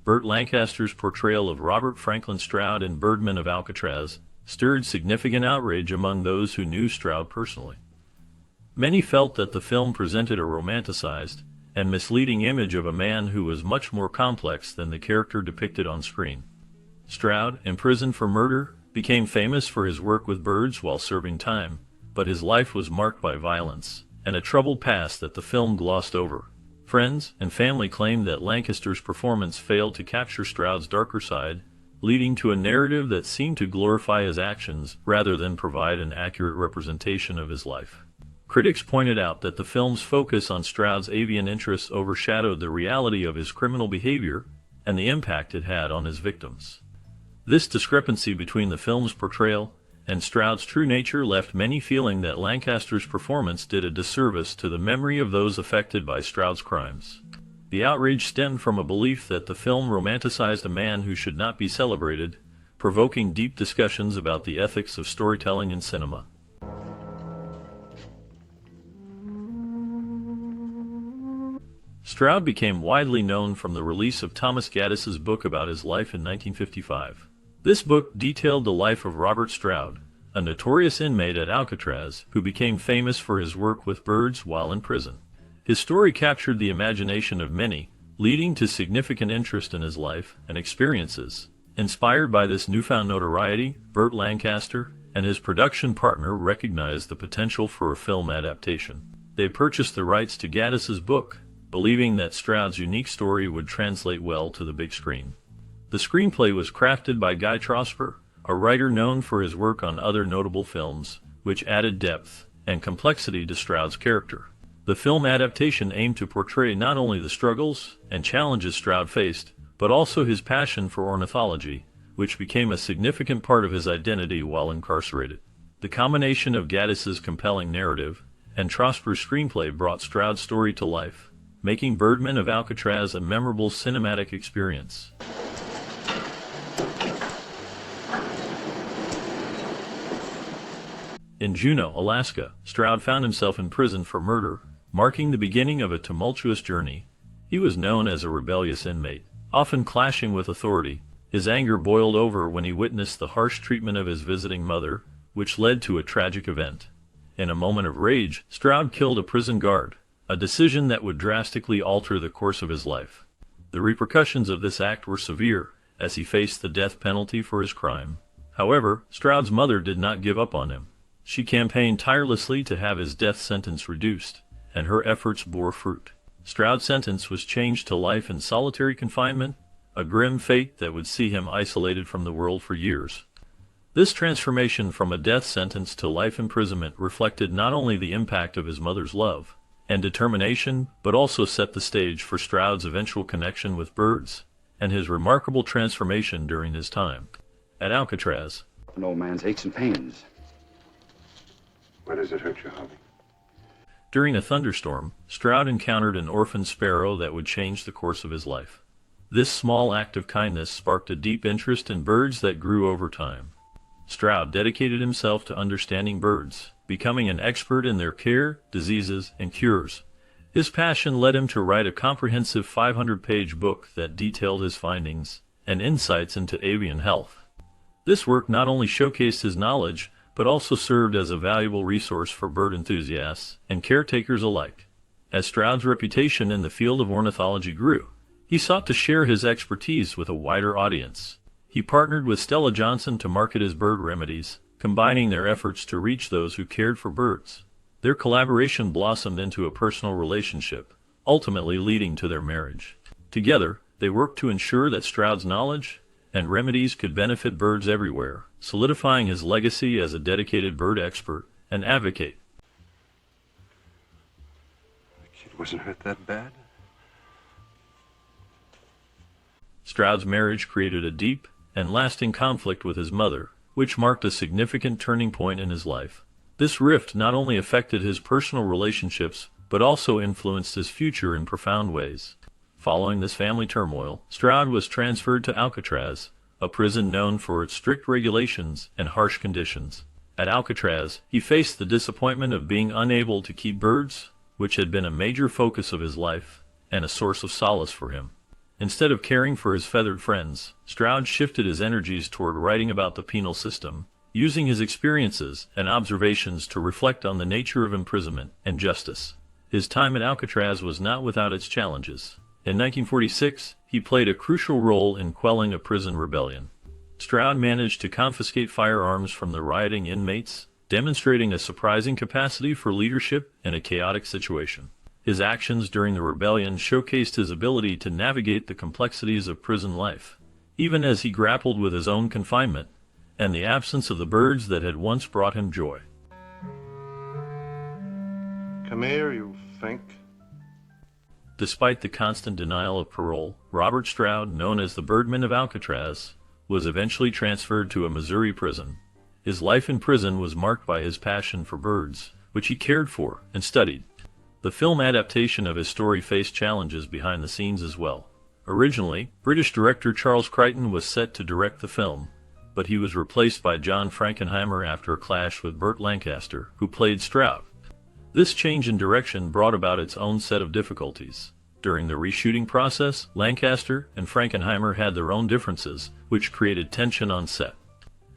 Burt Lancaster's portrayal of Robert Franklin Stroud in Birdman of Alcatraz stirred significant outrage among those who knew Stroud personally. Many felt that the film presented a romanticized and misleading image of a man who was much more complex than the character depicted on screen. Stroud, imprisoned for murder, became famous for his work with birds while serving time, but his life was marked by violence and a troubled past that the film glossed over. Friends and family claimed that Lancaster's performance failed to capture Stroud's darker side, leading to a narrative that seemed to glorify his actions rather than provide an accurate representation of his life. Critics pointed out that the film's focus on Stroud's avian interests overshadowed the reality of his criminal behavior and the impact it had on his victims. This discrepancy between the film's portrayal and Stroud's true nature left many feeling that Lancaster's performance did a disservice to the memory of those affected by Stroud's crimes. The outrage stemmed from a belief that the film romanticized a man who should not be celebrated, provoking deep discussions about the ethics of storytelling in cinema. Stroud became widely known from the release of Thomas Gaddis's book about his life in 1955. This book detailed the life of Robert Stroud, a notorious inmate at Alcatraz who became famous for his work with birds while in prison. His story captured the imagination of many, leading to significant interest in his life and experiences. Inspired by this newfound notoriety, Burt Lancaster and his production partner recognized the potential for a film adaptation. They purchased the rights to Gaddis's book, believing that Stroud's unique story would translate well to the big screen. The screenplay was crafted by Guy Trosper, a writer known for his work on other notable films, which added depth and complexity to Stroud's character. The film adaptation aimed to portray not only the struggles and challenges Stroud faced, but also his passion for ornithology, which became a significant part of his identity while incarcerated. The combination of Gaddis's compelling narrative and Trosper's screenplay brought Stroud's story to life, making Birdman of Alcatraz a memorable cinematic experience. In Juneau, Alaska, Stroud found himself in prison for murder, marking the beginning of a tumultuous journey. He was known as a rebellious inmate, often clashing with authority. His anger boiled over when he witnessed the harsh treatment of his visiting mother, which led to a tragic event. In a moment of rage, Stroud killed a prison guard, a decision that would drastically alter the course of his life. The repercussions of this act were severe, as he faced the death penalty for his crime. However, Stroud's mother did not give up on him. She campaigned tirelessly to have his death sentence reduced, and her efforts bore fruit. Stroud's sentence was changed to life in solitary confinement, a grim fate that would see him isolated from the world for years. This transformation from a death sentence to life imprisonment reflected not only the impact of his mother's love and determination, but also set the stage for Stroud's eventual connection with birds and his remarkable transformation during his time at Alcatraz. An old man's aches and pains. Why does it hurt you, Harvey? During a thunderstorm, Stroud encountered an orphan sparrow that would change the course of his life. This small act of kindness sparked a deep interest in birds that grew over time. Stroud dedicated himself to understanding birds, becoming an expert in their care, diseases, and cures. His passion led him to write a comprehensive 500-page book that detailed his findings and insights into avian health. This work not only showcased his knowledge, but also served as a valuable resource for bird enthusiasts and caretakers alike. As Stroud's reputation in the field of ornithology grew, he sought to share his expertise with a wider audience. He partnered with Stella Johnson to market his bird remedies, combining their efforts to reach those who cared for birds. Their collaboration blossomed into a personal relationship, ultimately leading to their marriage. Together, they worked to ensure that Stroud's knowledge and remedies could benefit birds everywhere, solidifying his legacy as a dedicated bird expert and advocate. The kid wasn't hurt that bad? Stroud's marriage created a deep and lasting conflict with his mother, which marked a significant turning point in his life. This rift not only affected his personal relationships, but also influenced his future in profound ways. Following this family turmoil, Stroud was transferred to Alcatraz, a prison known for its strict regulations and harsh conditions. At Alcatraz, he faced the disappointment of being unable to keep birds, which had been a major focus of his life and a source of solace for him. Instead of caring for his feathered friends, Stroud shifted his energies toward writing about the penal system, using his experiences and observations to reflect on the nature of imprisonment and justice. His time at Alcatraz was not without its challenges. In 1946, he played a crucial role in quelling a prison rebellion. Stroud managed to confiscate firearms from the rioting inmates, demonstrating a surprising capacity for leadership in a chaotic situation. His actions during the rebellion showcased his ability to navigate the complexities of prison life, even as he grappled with his own confinement and the absence of the birds that had once brought him joy. Come here, you fink. Despite the constant denial of parole, Robert Stroud, known as the Birdman of Alcatraz, was eventually transferred to a Missouri prison. His life in prison was marked by his passion for birds, which he cared for and studied. The film adaptation of his story faced challenges behind the scenes as well. Originally, British director Charles Crichton was set to direct the film, but he was replaced by John Frankenheimer after a clash with Burt Lancaster, who played Stroud. This change in direction brought about its own set of difficulties. During the reshooting process, Lancaster and Frankenheimer had their own differences, which created tension on set.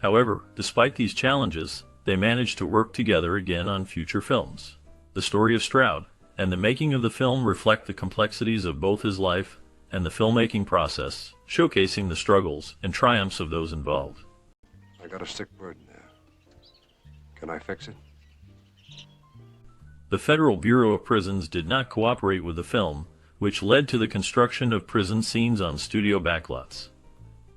However, despite these challenges, they managed to work together again on future films. The story of Stroud and the making of the film reflect the complexities of both his life and the filmmaking process, showcasing the struggles and triumphs of those involved. I got a sick bird in there. Can I fix it? The Federal Bureau of Prisons did not cooperate with the film, which led to the construction of prison scenes on studio backlots.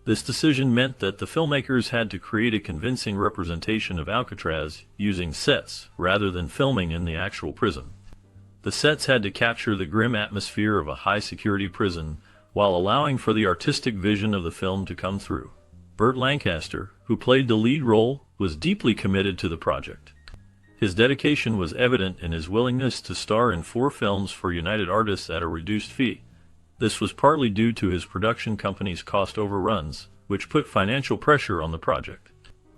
This decision meant that the filmmakers had to create a convincing representation of Alcatraz using sets rather than filming in the actual prison. The sets had to capture the grim atmosphere of a high-security prison while allowing for the artistic vision of the film to come through. Burt Lancaster, who played the lead role, was deeply committed to the project. His dedication was evident in his willingness to star in 4 films for United Artists at a reduced fee. This was partly due to his production company's cost overruns, which put financial pressure on the project.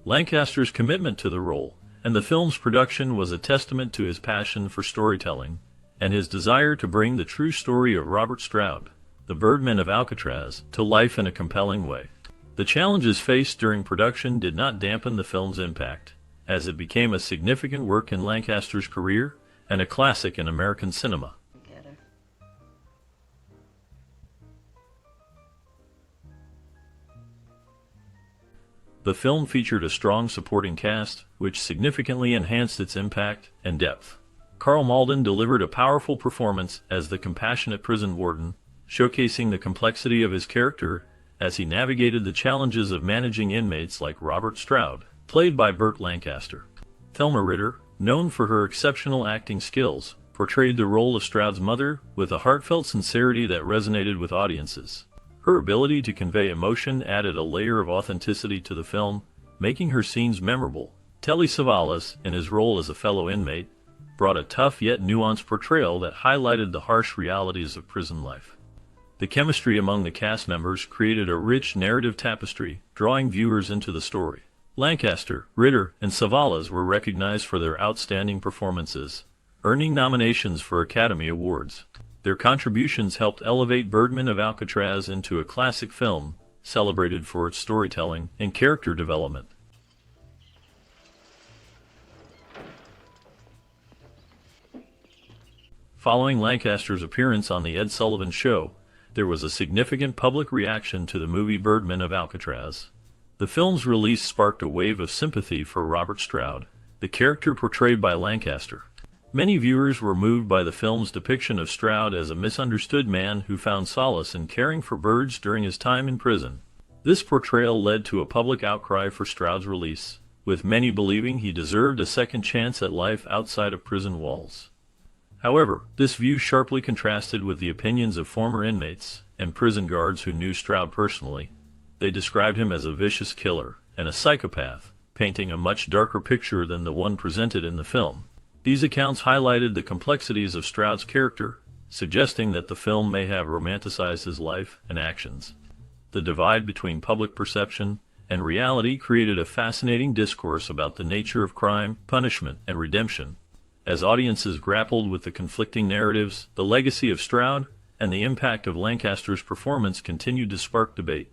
Lancaster's commitment to the role and the film's production was a testament to his passion for storytelling and his desire to bring the true story of Robert Stroud, the Birdman of Alcatraz, to life in a compelling way. The challenges faced during production did not dampen the film's impact, as it became a significant work in Lancaster's career and a classic in American cinema. The film featured a strong supporting cast, which significantly enhanced its impact and depth. Carl Malden delivered a powerful performance as the compassionate prison warden, showcasing the complexity of his character as he navigated the challenges of managing inmates like Robert Stroud, played by Burt Lancaster. Thelma Ritter, known for her exceptional acting skills, portrayed the role of Stroud's mother with a heartfelt sincerity that resonated with audiences. Her ability to convey emotion added a layer of authenticity to the film, making her scenes memorable. Telly Savalas, in his role as a fellow inmate, brought a tough yet nuanced portrayal that highlighted the harsh realities of prison life. The chemistry among the cast members created a rich narrative tapestry, drawing viewers into the story. Lancaster, Ritter, and Savalas were recognized for their outstanding performances, earning nominations for Academy Awards. Their contributions helped elevate Birdman of Alcatraz into a classic film, celebrated for its storytelling and character development. Following Lancaster's appearance on The Ed Sullivan Show, there was a significant public reaction to the movie Birdman of Alcatraz. The film's release sparked a wave of sympathy for Robert Stroud, the character portrayed by Lancaster. Many viewers were moved by the film's depiction of Stroud as a misunderstood man who found solace in caring for birds during his time in prison. This portrayal led to a public outcry for Stroud's release, with many believing he deserved a second chance at life outside of prison walls. However, this view sharply contrasted with the opinions of former inmates and prison guards who knew Stroud personally. They described him as a vicious killer and a psychopath, painting a much darker picture than the one presented in the film. These accounts highlighted the complexities of Stroud's character, suggesting that the film may have romanticized his life and actions. The divide between public perception and reality created a fascinating discourse about the nature of crime, punishment, and redemption. As audiences grappled with the conflicting narratives, the legacy of Stroud and the impact of Lancaster's performance continued to spark debate.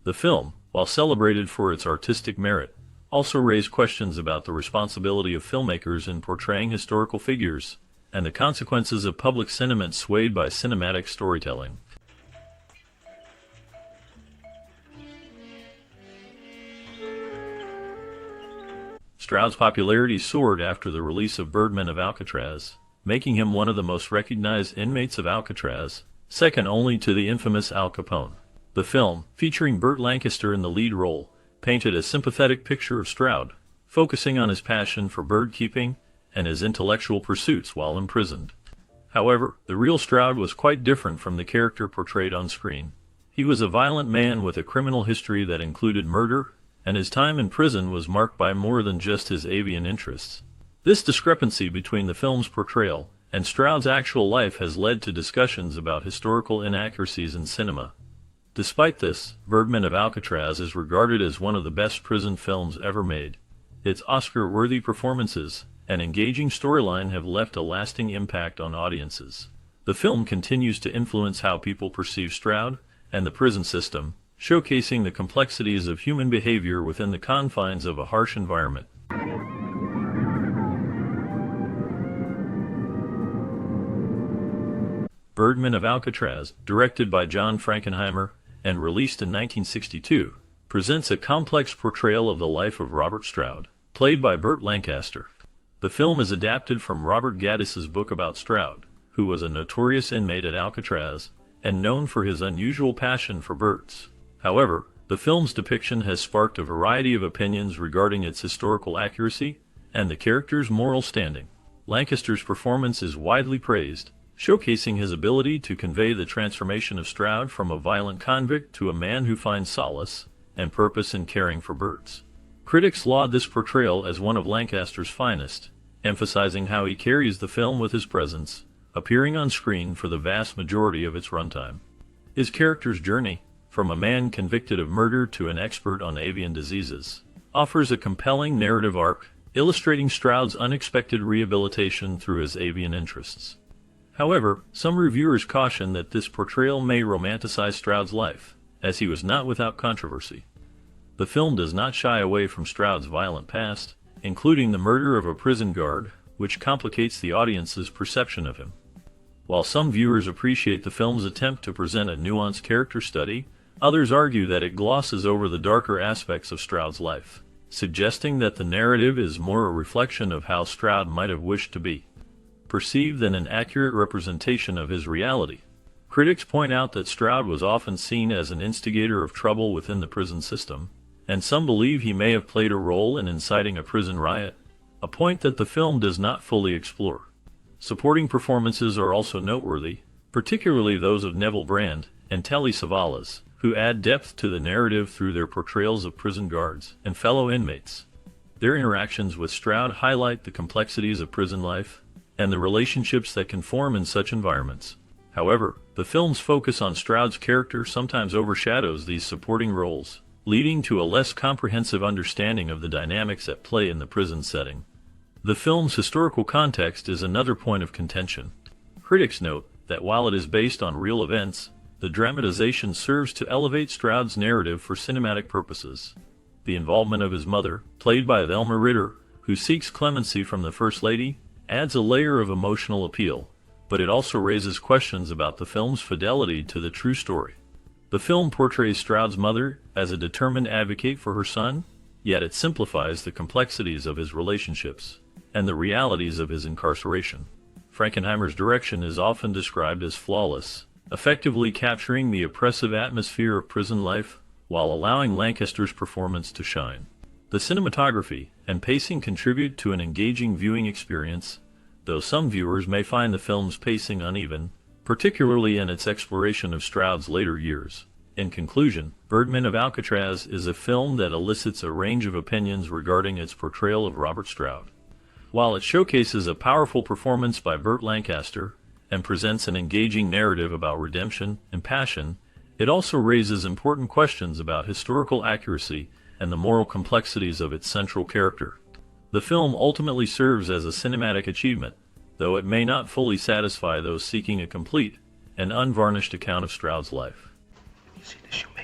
The film, while celebrated for its artistic merit, also raised questions about the responsibility of filmmakers in portraying historical figures, and the consequences of public sentiment swayed by cinematic storytelling. Stroud's popularity soared after the release of Birdman of Alcatraz, making him one of the most recognized inmates of Alcatraz, second only to the infamous Al Capone. The film, featuring Burt Lancaster in the lead role, painted a sympathetic picture of Stroud, focusing on his passion for bird keeping and his intellectual pursuits while imprisoned. However, the real Stroud was quite different from the character portrayed on screen. He was a violent man with a criminal history that included murder, and his time in prison was marked by more than just his avian interests. This discrepancy between the film's portrayal and Stroud's actual life has led to discussions about historical inaccuracies in cinema. Despite this, Birdman of Alcatraz is regarded as one of the best prison films ever made. Its Oscar-worthy performances and engaging storyline have left a lasting impact on audiences. The film continues to influence how people perceive Stroud and the prison system, showcasing the complexities of human behavior within the confines of a harsh environment. Birdman of Alcatraz, directed by John Frankenheimer and released in 1962, presents a complex portrayal of the life of Robert Stroud, played by Burt Lancaster. The film is adapted from Robert Gaddis's book about Stroud, who was a notorious inmate at Alcatraz and known for his unusual passion for birds. However, the film's depiction has sparked a variety of opinions regarding its historical accuracy and the character's moral standing. Lancaster's performance is widely praised, showcasing his ability to convey the transformation of Stroud from a violent convict to a man who finds solace and purpose in caring for birds. Critics laud this portrayal as one of Lancaster's finest, emphasizing how he carries the film with his presence, appearing on screen for the vast majority of its runtime. His character's journey, from a man convicted of murder to an expert on avian diseases, offers a compelling narrative arc, illustrating Stroud's unexpected rehabilitation through his avian interests. However, some reviewers caution that this portrayal may romanticize Stroud's life, as he was not without controversy. The film does not shy away from Stroud's violent past, including the murder of a prison guard, which complicates the audience's perception of him. While some viewers appreciate the film's attempt to present a nuanced character study, others argue that it glosses over the darker aspects of Stroud's life, suggesting that the narrative is more a reflection of how Stroud might have wished to be perceived than an accurate representation of his reality. Critics point out that Stroud was often seen as an instigator of trouble within the prison system, and some believe he may have played a role in inciting a prison riot, a point that the film does not fully explore. Supporting performances are also noteworthy, particularly those of Neville Brand and Telly Savalas, who add depth to the narrative through their portrayals of prison guards and fellow inmates. Their interactions with Stroud highlight the complexities of prison life and the relationships that can form in such environments. However, the film's focus on Stroud's character sometimes overshadows these supporting roles, leading to a less comprehensive understanding of the dynamics at play in the prison setting. The film's historical context is another point of contention. Critics note that while it is based on real events, the dramatization serves to elevate Stroud's narrative for cinematic purposes. The involvement of his mother, played by Thelma Ritter, who seeks clemency from the First Lady, adds a layer of emotional appeal, but it also raises questions about the film's fidelity to the true story. The film portrays Stroud's mother as a determined advocate for her son, yet it simplifies the complexities of his relationships and the realities of his incarceration. Frankenheimer's direction is often described as flawless, effectively capturing the oppressive atmosphere of prison life while allowing Lancaster's performance to shine. The cinematography and pacing contribute to an engaging viewing experience, though some viewers may find the film's pacing uneven, particularly in its exploration of Stroud's later years. In conclusion, Birdman of Alcatraz is a film that elicits a range of opinions regarding its portrayal of Robert Stroud. While it showcases a powerful performance by Burt Lancaster and presents an engaging narrative about redemption and passion, it also raises important questions about historical accuracy and the moral complexities of its central character. The film ultimately serves as a cinematic achievement, though it may not fully satisfy those seeking a complete an unvarnished account of Stroud's life. You see the shoemaker?